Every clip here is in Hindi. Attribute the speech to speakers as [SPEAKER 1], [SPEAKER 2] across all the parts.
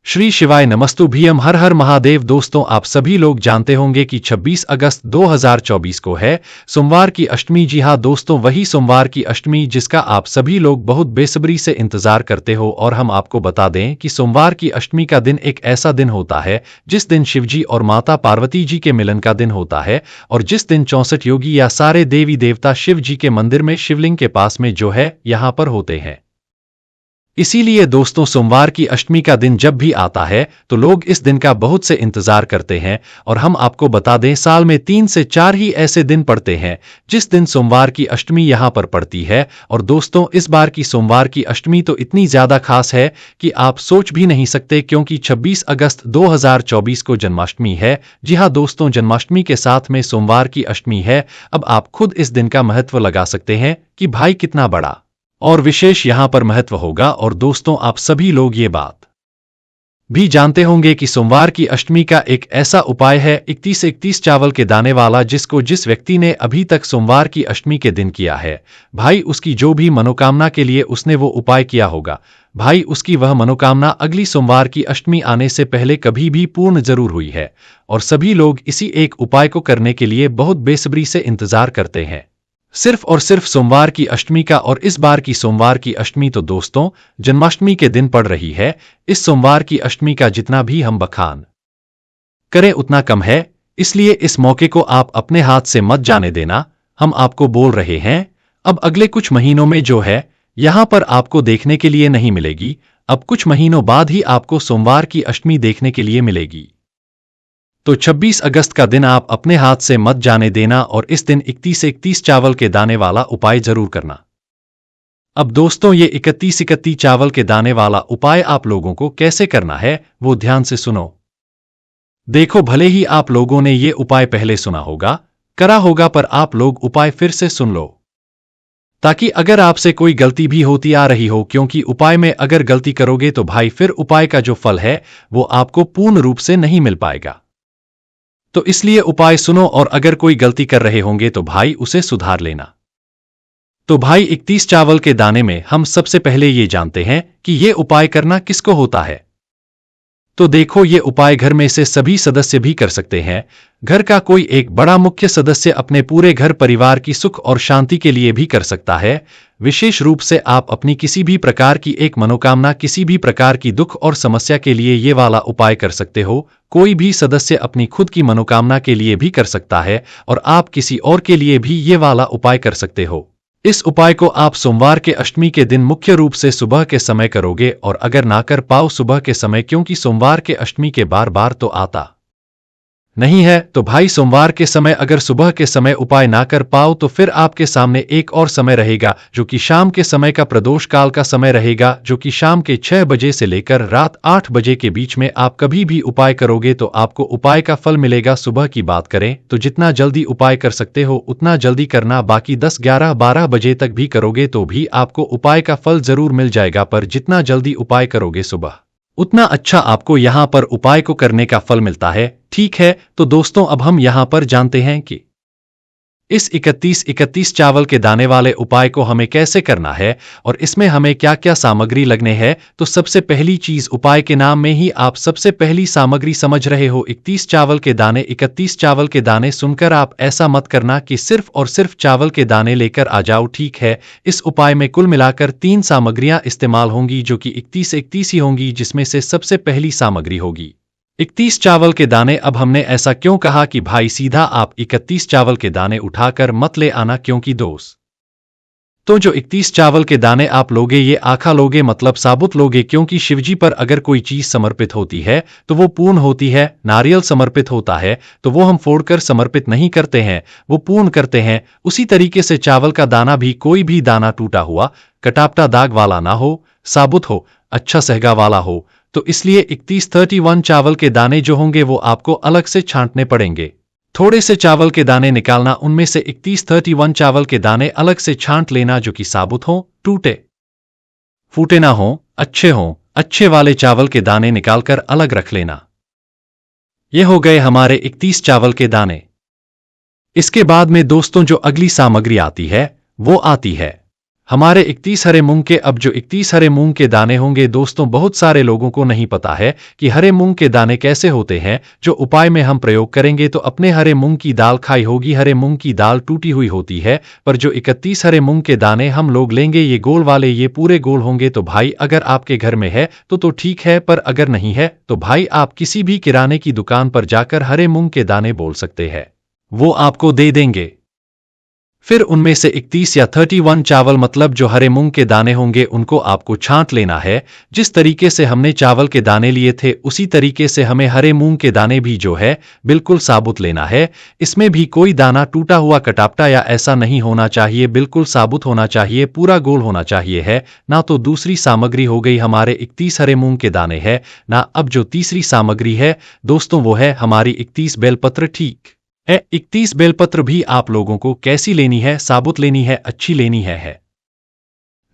[SPEAKER 1] श्री शिवाय नमस्तुभ्यम। हर हर महादेव। दोस्तों, आप सभी लोग जानते होंगे कि 26 अगस्त 2024 को है सोमवार की अष्टमी। जी हां दोस्तों, वही सोमवार की अष्टमी जिसका आप सभी लोग बहुत बेसब्री से इंतजार करते हो। और हम आपको बता दें कि सोमवार की अष्टमी का दिन एक ऐसा दिन होता है जिस दिन शिवजी और माता पार्वती जी के मिलन का दिन होता है, और जिस दिन 64 योगी या सारे देवी देवता शिव जी के मंदिर में शिवलिंग के पास में जो है यहां पर होते हैं। इसीलिए दोस्तों, सोमवार की अष्टमी का दिन जब भी आता है तो लोग इस दिन का बहुत से इंतजार करते हैं। और हम आपको बता दें, साल में 3 से 4 ही ऐसे दिन पड़ते हैं जिस दिन सोमवार की अष्टमी यहां पर पड़ती है। और दोस्तों, इस बार की सोमवार की अष्टमी तो इतनी ज्यादा खास है कि आप सोच भी नहीं सकते, क्योंकि 26 अगस्त 2024 को जन्माष्टमी है। जी हां दोस्तों, जन्माष्टमी के साथ में सोमवार की अष्टमी है। अब आप खुद इस दिन का महत्व लगा सकते हैं कि भाई कितना बड़ा और विशेष यहां पर महत्व होगा। और दोस्तों, आप सभी लोग ये बात भी जानते होंगे कि सोमवार की अष्टमी का एक ऐसा उपाय है 31 चावल के दाने वाला, जिसको जिस व्यक्ति ने अभी तक सोमवार की अष्टमी के दिन किया है भाई, उसकी जो भी मनोकामना के लिए उसने वो उपाय किया होगा भाई, उसकी वह मनोकामना अगली सोमवार की अष्टमी आने से पहले कभी भी पूर्ण जरूर हुई है। और सभी लोग इसी एक उपाय को करने के लिए बहुत बेसब्री से इंतजार करते हैं, सिर्फ और सिर्फ सोमवार की अष्टमी का। और इस बार की सोमवार की अष्टमी तो दोस्तों जन्माष्टमी के दिन पड़ रही है। इस सोमवार की अष्टमी का जितना भी हम बखान करें उतना कम है, इसलिए इस मौके को आप अपने हाथ से मत जाने देना। हम आपको बोल रहे हैं, अब अगले कुछ महीनों में जो है यहां पर आपको देखने के लिए नहीं मिलेगी। अब कुछ महीनों बाद ही आपको सोमवार की अष्टमी देखने के लिए मिलेगी। तो 26 अगस्त का दिन आप अपने हाथ से मत जाने देना, और इस दिन 31 चावल के दाने वाला उपाय जरूर करना। अब दोस्तों, ये 31 चावल के दाने वाला उपाय आप लोगों को कैसे करना है वो ध्यान से सुनो। देखो, भले ही आप लोगों ने ये उपाय पहले सुना होगा, करा होगा, पर आप लोग उपाय फिर से सुन लो, ताकि अगर आपसे कोई गलती भी होती आ रही हो, क्योंकि उपाय में अगर गलती करोगे तो भाई फिर उपाय का जो फल है वो आपको पूर्ण रूप से नहीं मिल पाएगा। तो इसलिए उपाय सुनो, और अगर कोई गलती कर रहे होंगे तो भाई उसे सुधार लेना। तो भाई 31 चावल के दाने में हम सबसे पहले ये जानते हैं कि ये उपाय करना किसको होता है। तो देखो, ये उपाय घर में से सभी सदस्य भी कर सकते हैं। घर का कोई एक बड़ा मुख्य सदस्य अपने पूरे घर परिवार की सुख और शांति के लिए भी कर सकता है। विशेष रूप से आप अपनी किसी भी प्रकार की एक मनोकामना, किसी भी प्रकार की दुख और समस्या के लिए ये वाला उपाय कर सकते हो। कोई भी सदस्य अपनी खुद की मनोकामना के लिए भी कर सकता है, और आप किसी और के लिए भी ये वाला उपाय कर सकते हो। इस उपाय को आप सोमवार के अष्टमी के दिन मुख्य रूप से सुबह के समय करोगे, और अगर ना कर पाओ सुबह के समय, क्योंकि सोमवार के अष्टमी के बार बार तो आता नहीं है, तो भाई सोमवार के समय अगर सुबह के समय उपाय ना कर पाओ तो फिर आपके सामने एक और समय रहेगा, जो कि शाम के समय का प्रदोष काल का समय रहेगा, जो कि शाम के 6 बजे से लेकर रात 8 बजे के बीच में आप कभी भी उपाय करोगे तो आपको उपाय का फल मिलेगा। सुबह की बात करें तो जितना जल्दी उपाय कर सकते हो उतना जल्दी करना, बाकी 10, 11, 12 बजे तक भी करोगे तो भी आपको उपाय का फल जरूर मिल जाएगा, पर जितना जल्दी उपाय करोगे सुबह उतना अच्छा आपको यहां पर उपाय को करने का फल मिलता है। ठीक है, तो दोस्तों अब हम यहां पर जानते हैं कि इस 31 चावल के दाने वाले उपाय को हमें कैसे करना है और इसमें हमें क्या क्या सामग्री लगने हैं। तो सबसे पहली चीज, उपाय के नाम में ही आप सबसे पहली सामग्री समझ रहे हो, 31 चावल के दाने। 31 चावल के दाने सुनकर आप ऐसा मत करना कि सिर्फ और सिर्फ चावल के दाने लेकर आ जाओ। ठीक है, इस उपाय में कुल मिलाकर 3 सामग्रियां इस्तेमाल होंगी, जो कि 31 ही होंगी, जिसमें से सबसे पहली सामग्री होगी 31 चावल के दाने। अब हमने ऐसा क्यों कहा कि भाई सीधा आप 31 चावल के दाने उठाकर मत ले आना, क्योंकि दोस्त तो जो 31 चावल के दाने आप लोगे ये आखा लोगे, मतलब साबुत लोगे, क्योंकि शिवजी पर अगर कोई चीज समर्पित होती है तो वो पूर्ण होती है। नारियल समर्पित होता है तो वो हम फोड़कर समर्पित नहीं करते हैं, वो पूर्ण करते हैं। उसी तरीके से चावल का दाना भी, कोई भी दाना टूटा हुआ कटापटा दाग वाला ना हो, साबुत हो, अच्छा सहगा वाला हो। तो इसलिए 31 चावल के दाने जो होंगे वो आपको अलग से छांटने पड़ेंगे। थोड़े से चावल के दाने निकालना, उनमें से 31 चावल के दाने अलग से छांट लेना, जो कि साबुत हो, टूटे फूटे ना हो, अच्छे हो। अच्छे वाले चावल के दाने निकालकर अलग रख लेना। ये हो गए हमारे 31 चावल के दाने। इसके बाद में दोस्तों जो अगली सामग्री आती है वो आती है हमारे 31 हरे मूंग के अब जो 31 हरे मूंग के दाने होंगे दोस्तों, बहुत सारे लोगों को नहीं पता है कि हरे मूंग के दाने कैसे होते हैं। जो उपाय में हम प्रयोग करेंगे तो अपने हरे मूंग की दाल खाई होगी। हरे मूंग की दाल टूटी हुई होती है, पर जो 31 हरे मूंग के दाने हम लोग लेंगे ये गोल वाले, ये पूरे गोल होंगे। तो भाई अगर आपके घर में है तो ठीक है, पर अगर नहीं है तो भाई आप किसी भी किराने की दुकान पर जाकर हरे मूंग के दाने बोल सकते हैं, वो आपको दे देंगे। फिर उनमें से 31 या 31 चावल मतलब जो हरे मूंग के दाने होंगे उनको आपको छांट लेना है। जिस तरीके से हमने चावल के दाने लिए थे उसी तरीके से हमें हरे मूंग के दाने भी जो है बिल्कुल साबुत लेना है। इसमें भी कोई दाना टूटा हुआ कटापटा या ऐसा नहीं होना चाहिए, बिल्कुल साबुत होना चाहिए, पूरा गोल होना चाहिए है ना। तो दूसरी सामग्री हो गई हमारे 31 हरे मूंग के दाने है ना। अब जो तीसरी सामग्री है दोस्तों वो है हमारी 31 बेलपत्र। ठीक है, 31 बेलपत्र भी आप लोगों को कैसी लेनी है, साबुत लेनी है, अच्छी लेनी है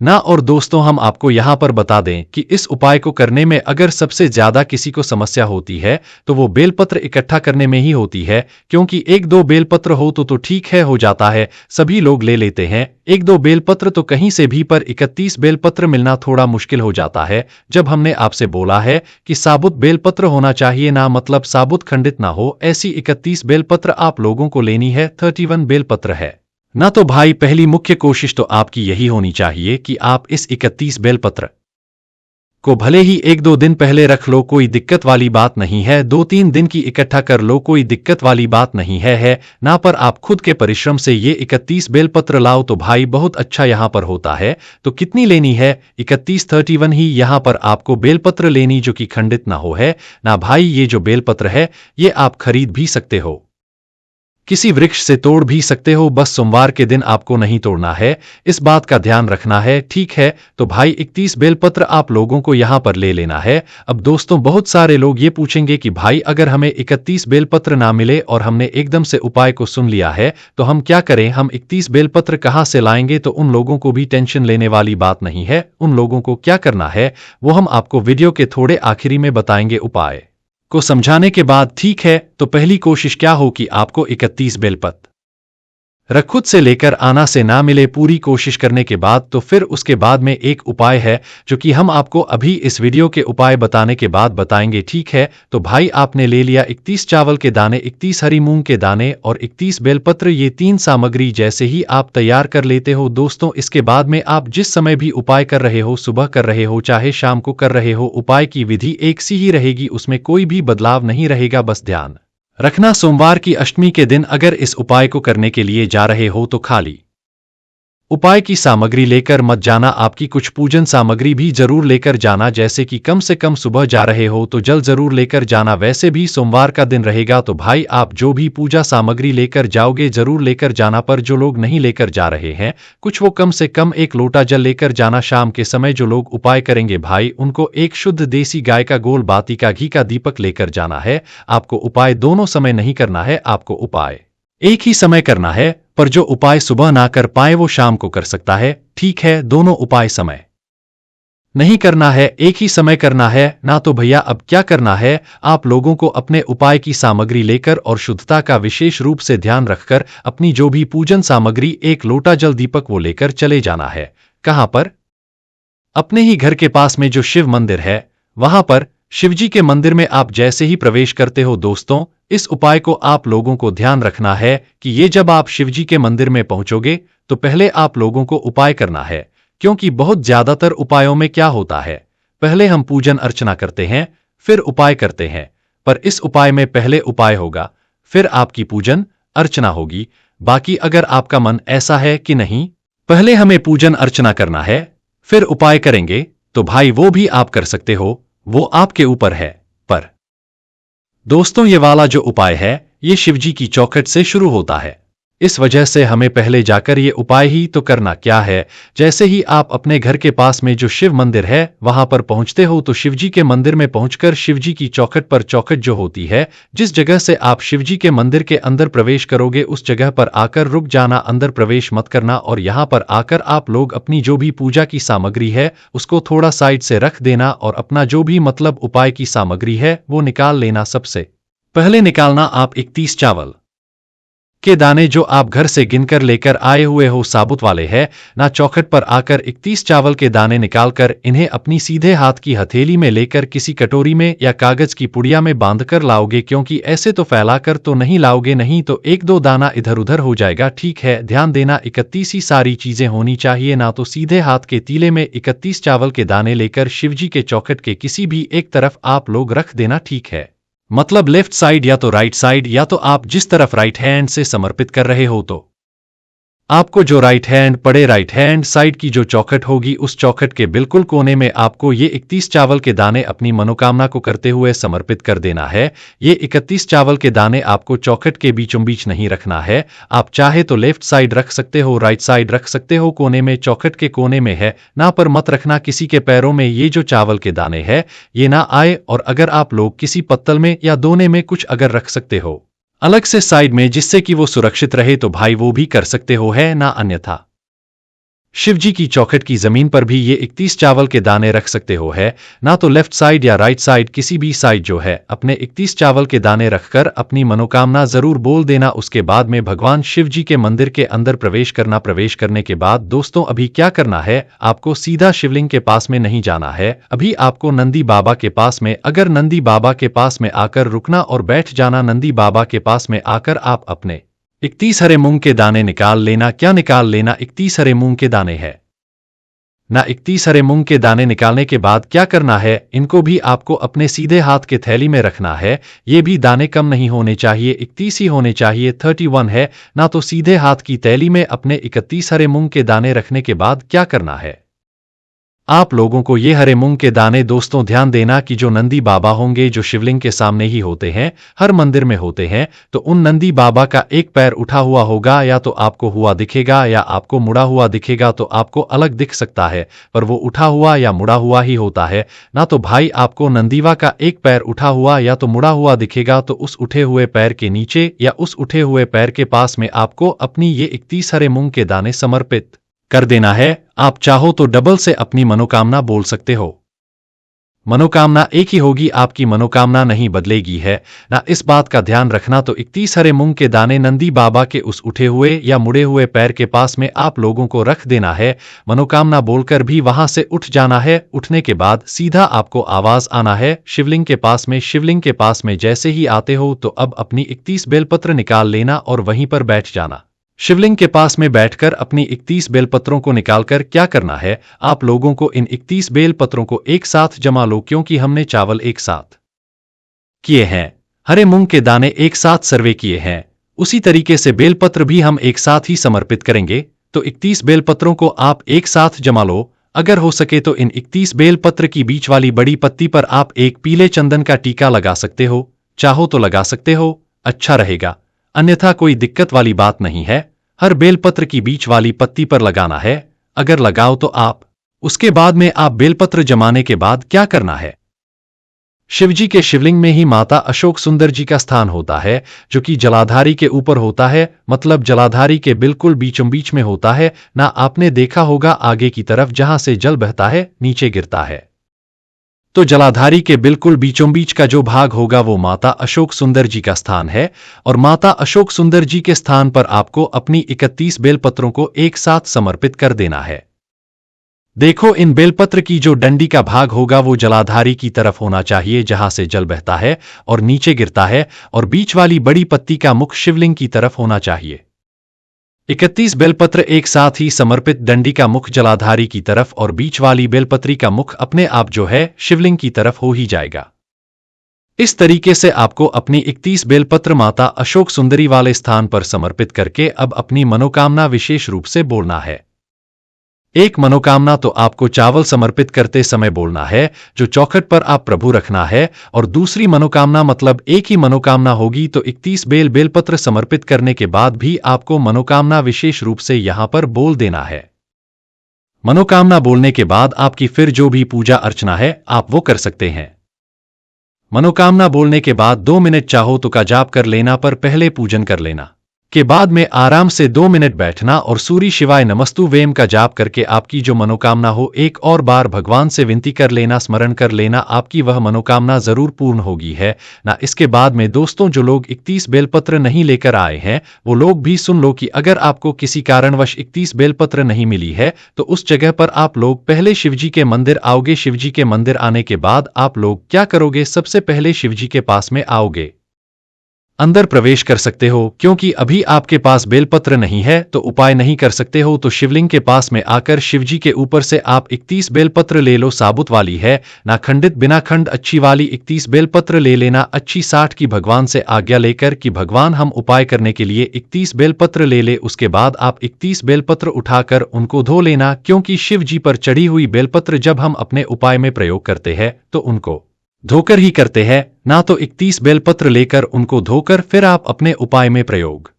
[SPEAKER 1] ना। और दोस्तों हम आपको यहां पर बता दें कि इस उपाय को करने में अगर सबसे ज्यादा किसी को समस्या होती है तो वो बेलपत्र इकट्ठा करने में ही होती है, क्योंकि एक दो बेलपत्र हो तो ठीक है, हो जाता है, सभी लोग ले लेते हैं एक दो बेलपत्र तो कहीं से भी, पर 31 बेलपत्र मिलना थोड़ा मुश्किल हो जाता है। जब हमने आपसे बोला है कि साबुत बेलपत्र होना चाहिए ना, मतलब साबुत खंडित ना हो, ऐसी 31 बेलपत्र आप लोगों को लेनी है। 31 बेलपत्र है ना। तो भाई पहली मुख्य कोशिश तो आपकी यही होनी चाहिए कि आप इस 31 बेलपत्र को भले ही एक दो दिन पहले रख लो, कोई दिक्कत वाली बात नहीं है, 2-3 दिन की इकट्ठा कर लो, कोई दिक्कत वाली बात नहीं है ना। पर आप खुद के परिश्रम से ये 31 बेलपत्र लाओ तो भाई बहुत अच्छा यहां पर होता है। तो कितनी लेनी है? 31 31 ही यहां पर आपको बेलपत्र लेनी जो कि खंडित ना हो है ना। भाई ये जो बेलपत्र है ये आप खरीद भी सकते हो, किसी वृक्ष से तोड़ भी सकते हो, बस सोमवार के दिन आपको नहीं तोड़ना है, इस बात का ध्यान रखना है, ठीक है। तो भाई 31 बेलपत्र आप लोगों को यहां पर ले लेना है। अब दोस्तों बहुत सारे लोग ये पूछेंगे कि भाई अगर हमें 31 बेलपत्र ना मिले और हमने एकदम से उपाय को सुन लिया है तो हम क्या करें, हम 31 बेलपत्र कहां से लाएंगे? तो उन लोगों को भी टेंशन लेने वाली बात नहीं है। उन लोगों को क्या करना है वो हम आपको वीडियो के थोड़े आखिरी में बताएंगे उपाय को समझाने के बाद, ठीक है। तो पहली कोशिश क्या हो कि आपको 31 बेलपत्र खुद से लेकर आना, से ना मिले पूरी कोशिश करने के बाद तो फिर उसके बाद में एक उपाय है जो कि हम आपको अभी इस वीडियो के उपाय बताने के बाद बताएंगे, ठीक है। तो भाई आपने ले लिया 31 चावल के दाने, 31 हरी मूंग के दाने और 31 बेलपत्र, ये 3 सामग्री जैसे ही आप तैयार कर लेते हो दोस्तों, इसके बाद में आप जिस समय भी उपाय कर रहे हो, सुबह कर रहे हो चाहे शाम को कर रहे हो, उपाय की विधि एक सी ही रहेगी, उसमें कोई भी बदलाव नहीं रहेगा। बस ध्यान रखना सोमवार की अष्टमी के दिन अगर इस उपाय को करने के लिए जा रहे हो तो खाली उपाय की सामग्री लेकर मत जाना, आपकी कुछ पूजन सामग्री भी जरूर लेकर जाना, जैसे कि कम से कम सुबह जा रहे हो तो जल जरूर लेकर जाना। वैसे भी सोमवार का दिन रहेगा तो भाई आप जो भी पूजा सामग्री लेकर जाओगे जरूर लेकर जाना, पर जो लोग नहीं लेकर जा रहे हैं कुछ वो कम से कम 1 लोटा जल लेकर जाना। शाम के समय जो लोग उपाय करेंगे भाई उनको एक शुद्ध देसी गाय का गोल बाती का घी का दीपक लेकर जाना है। आपको उपाय दोनों समय नहीं करना है, आपको उपाय एक ही समय करना है, पर जो उपाय सुबह ना कर पाए वो शाम को कर सकता है, ठीक है। दोनों उपाय समय नहीं करना है, एक ही समय करना है ना। तो भैया अब क्या करना है, आप लोगों को अपने उपाय की सामग्री लेकर और शुद्धता का विशेष रूप से ध्यान रखकर अपनी जो भी पूजन सामग्री 1 लोटा जल दीपक वो लेकर चले जाना है। कहां पर? अपने ही घर के पास में जो शिव मंदिर है वहां पर। शिवजी के मंदिर में आप जैसे ही प्रवेश करते हो दोस्तों, इस उपाय को आप लोगों को ध्यान रखना है कि ये जब आप शिवजी के मंदिर में पहुंचोगे तो पहले आप लोगों को उपाय करना है, क्योंकि बहुत ज्यादातर उपायों में क्या होता है, पहले हम पूजन अर्चना करते हैं फिर उपाय करते हैं, पर इस उपाय में पहले उपाय होगा फिर आपकी पूजन अर्चना होगी। बाकी अगर आपका मन ऐसा है कि नहीं पहले हमें पूजन अर्चना करना है फिर उपाय करेंगे तो भाई वो भी आप कर सकते हो, वो आपके ऊपर है। पर दोस्तों ये वाला जो उपाय है ये शिवजी की चौखट से शुरू होता है, इस वजह से हमें पहले जाकर ये उपाय ही तो करना। क्या है, जैसे ही आप अपने घर के पास में जो शिव मंदिर है वहां पर पहुंचते हो तो शिवजी के मंदिर में पहुंचकर शिवजी की चौखट पर, चौखट जो होती है जिस जगह से आप शिवजी के मंदिर के अंदर प्रवेश करोगे उस जगह पर आकर रुक जाना, अंदर प्रवेश मत करना। और यहां पर आकर आप लोग अपनी जो भी पूजा की सामग्री है उसको थोड़ा साइड से रख देना और अपना जो भी मतलब उपाय की सामग्री है वो निकाल लेना। सबसे पहले निकालना आप 31 चावल के दाने जो आप घर से गिनकर लेकर आए हुए हो साबुत वाले हैं, ना चौखट पर आकर 31 चावल के दाने निकालकर इन्हें अपनी सीधे हाथ की हथेली में लेकर किसी कटोरी में या कागज की पुड़िया में बांधकर लाओगे, क्योंकि ऐसे तो फैलाकर तो नहीं लाओगे, नहीं तो एक दो दाना इधर उधर हो जाएगा। ठीक है, ध्यान देना 31 ही सारी चीजें होनी चाहिए, ना तो सीधे हाथ के तीले में 31 चावल के दाने लेकर शिवजी के चौखट के किसी भी एक तरफ आप लोग रख देना। ठीक है, मतलब लेफ्ट साइड या तो राइट साइड, या तो आप जिस तरफ राइट हैंड से समर्पित कर रहे हो तो आपको जो राइट हैंड पड़े, राइट हैंड साइड की जो चौखट होगी उस चौखट के बिल्कुल कोने में आपको ये 31 चावल के दाने अपनी मनोकामना को करते हुए समर्पित कर देना है। ये 31 चावल के दाने आपको चौखट के बीचों बीच नहीं रखना है। आप चाहे तो लेफ्ट साइड रख सकते हो, राइट साइड रख सकते हो, कोने में, चौखट के कोने में है ना, पर मत रखना किसी के पैरों में ये जो चावल के दाने हैं ये ना आए। और अगर आप लोग किसी पत्तल में या दोने में कुछ अगर रख सकते हो अलग से साइड में जिससे कि वो सुरक्षित रहे तो भाई वो भी कर सकते हो, है ना। अन्यथा शिवजी की चौखट की जमीन पर भी ये 31 चावल के दाने रख सकते हो, है ना, तो लेफ्ट साइड या राइट साइड किसी भी साइड जो है अपने 31 चावल के दाने रखकर अपनी मनोकामना जरूर बोल देना। उसके बाद में भगवान शिवजी के मंदिर के अंदर प्रवेश करना। प्रवेश करने के बाद दोस्तों अभी क्या करना है, आपको सीधा शिवलिंग के पास में नहीं जाना है, अभी आपको नंदी बाबा के पास में, अगर नंदी बाबा के पास में आकर रुकना और बैठ जाना। नंदी बाबा के पास में आकर आप अपने 31 हरे मूंग के दाने निकाल लेना। क्या निकाल लेना, 31 हरे मूंग के दाने हैं ना। 31 हरे मूंग के दाने निकालने के बाद क्या करना है, इनको भी आपको अपने सीधे हाथ के थैली में रखना है। ये भी दाने कम नहीं होने चाहिए, 31 ही होने चाहिए, 31 है ना, तो सीधे हाथ की थैली में अपने 31 हरे मूंग के दाने रखने के बाद क्या करना है, आप लोगों को ये हरे मूंग के दाने दोस्तों ध्यान देना कि जो नंदी बाबा होंगे जो शिवलिंग के सामने ही होते हैं, हर मंदिर में होते हैं, तो उन नंदी बाबा का एक पैर उठा हुआ होगा, या तो आपको हुआ दिखेगा या आपको मुड़ा हुआ दिखेगा, तो आपको अलग दिख सकता है, पर वो उठा हुआ या मुड़ा हुआ ही होता है ना। तो भाई आपको नंदीवा का एक पैर उठा हुआ या तो मुड़ा हुआ दिखेगा, तो उस उठे हुए पैर के नीचे या उस उठे हुए पैर के पास में आपको अपनी ये 31 हरे मूंग के दाने समर्पित कर देना है। आप चाहो तो डबल से अपनी मनोकामना बोल सकते हो, मनोकामना एक ही होगी, आपकी मनोकामना नहीं बदलेगी, है ना। इस बात का ध्यान रखना। तो 31 हरे मूंग के दाने नंदी बाबा के उस उठे हुए या मुड़े हुए पैर के पास में आप लोगों को रख देना है। मनोकामना बोलकर भी वहां से उठ जाना है। उठने के बाद सीधा आपको आवाज आना है शिवलिंग के पास में। शिवलिंग के पास में जैसे ही आते हो तो अब अपनी 31 बेलपत्र निकाल लेना और वहीं पर बैठ जाना। शिवलिंग के पास में बैठकर अपनी 31 बेलपत्रों को निकालकर क्या करना है, आप लोगों को इन 31 बेलपत्रों को एक साथ जमा लो, क्योंकि हमने चावल एक साथ किए हैं, हरे मूंग के दाने एक साथ सर्वे किए हैं, उसी तरीके से बेलपत्र भी हम एक साथ ही समर्पित करेंगे। तो 31 बेलपत्रों को आप एक साथ जमा लो। अगर हो सके तो इन 31 बेलपत्र की बीच वाली बड़ी पत्ती पर आप एक पीले चंदन का टीका लगा सकते हो, चाहो तो लगा सकते हो, अच्छा रहेगा, अन्यथा कोई दिक्कत वाली बात नहीं है। हर बेलपत्र की बीच वाली पत्ती पर लगाना है, अगर लगाओ तो आप उसके बाद में आप बेलपत्र जमाने के बाद क्या करना है, शिवजी के शिवलिंग में ही माता अशोक सुंदर जी का स्थान होता है, जो कि जलाधारी के ऊपर होता है, मतलब जलाधारी के बिल्कुल बीचों बीच में होता है ना। आपने देखा होगा आगे की तरफ जहां से जल बहता है नीचे गिरता है, तो जलाधारी के बिल्कुल बीचों बीच का जो भाग होगा वो माता अशोक सुंदर जी का स्थान है। और माता अशोक सुंदर जी के स्थान पर आपको अपनी 31 बेलपत्रों को एक साथ समर्पित कर देना है। देखो इन बेलपत्र की जो डंडी का भाग होगा वो जलाधारी की तरफ होना चाहिए जहां से जल बहता है और नीचे गिरता है, और बीच वाली बड़ी पत्ती का मुख शिवलिंग की तरफ होना चाहिए। 31 बेलपत्र एक साथ ही समर्पित, डंडी का मुख जलाधारी की तरफ और बीच वाली बेलपत्री का मुख अपने आप जो है शिवलिंग की तरफ हो ही जाएगा। इस तरीके से आपको अपनी 31 बेलपत्र माता अशोक सुंदरी वाले स्थान पर समर्पित करके अब अपनी मनोकामना विशेष रूप से बोलना है। एक मनोकामना तो आपको चावल समर्पित करते समय बोलना है जो चौखट पर आप प्रभु रखना है, और दूसरी मनोकामना मतलब एक ही मनोकामना होगी तो 31 बेलपत्र समर्पित करने के बाद भी आपको मनोकामना विशेष रूप से यहां पर बोल देना है। मनोकामना बोलने के बाद आपकी फिर जो भी पूजा अर्चना है आप वो कर सकते हैं। मनोकामना बोलने के बाद 2 मिनट चाहो तो का जाप कर लेना, पर पहले पूजन कर लेना। के बाद में आराम से 2 मिनट बैठना और सूर्य शिवाय नमस्तु वेम का जाप करके आपकी जो मनोकामना हो एक और बार भगवान से विनती कर लेना, स्मरण कर लेना, आपकी वह मनोकामना जरूर पूर्ण होगी है ना। इसके बाद में दोस्तों जो लोग 31 बेलपत्र नहीं लेकर आए हैं वो लोग भी सुन लो कि अगर आपको किसी कारणवश 31 बेलपत्र नहीं मिली है तो उस जगह पर आप लोग पहले शिवजी के मंदिर आओगे। शिवजी के मंदिर आने के बाद आप लोग क्या करोगे, सबसे पहले शिवजी के पास में आओगे, अंदर प्रवेश कर सकते हो। क्योंकि अभी आपके पास बेलपत्र नहीं है तो उपाय नहीं कर सकते हो, तो शिवलिंग के पास में आकर शिवजी के ऊपर से आप 31 बेलपत्र ले लो। साबुत वाली है ना, खंडित बिना खंड अच्छी वाली 31 बेलपत्र ले लेना, अच्छी 60 की भगवान से आज्ञा लेकर कि भगवान हम उपाय करने के लिए 31 बेलपत्र ले ले। उसके बाद आप 31 बेलपत्र उठाकर उनको धो लेना, क्योंकि शिव जी पर चढ़ी हुई बेलपत्र जब हम अपने उपाय में प्रयोग करते हैं तो उनको धोकर ही करते हैं ना, तो 31 बेलपत्र लेकर उनको धोकर फिर आप अपने उपाय में प्रयोग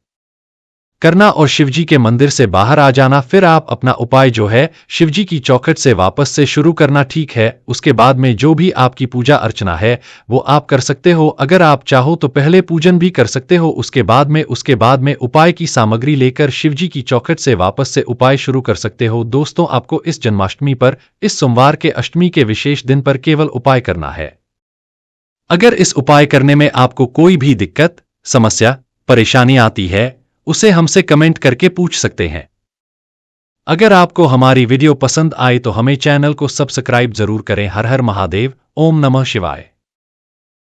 [SPEAKER 1] करना और शिवजी के मंदिर से बाहर आ जाना। फिर आप अपना उपाय जो है शिवजी की चौखट से वापस से शुरू करना, ठीक है। उसके बाद में जो भी आपकी पूजा अर्चना है वो आप कर सकते हो। अगर आप चाहो तो पहले पूजन भी कर सकते हो, उसके बाद में उपाय की सामग्री लेकर शिवजी की चौखट से वापस से उपाय शुरू कर सकते हो। दोस्तों आपको इस जन्माष्टमी पर, इस सोमवार के अष्टमी के विशेष दिन पर केवल उपाय करना है। अगर इस उपाय करने में आपको कोई भी दिक्कत, समस्या, परेशानी आती है उसे हमसे कमेंट करके पूछ सकते हैं। अगर आपको हमारी वीडियो पसंद आए तो हमें चैनल को सब्सक्राइब जरूर करें। हर हर महादेव, ओम नमः शिवाय।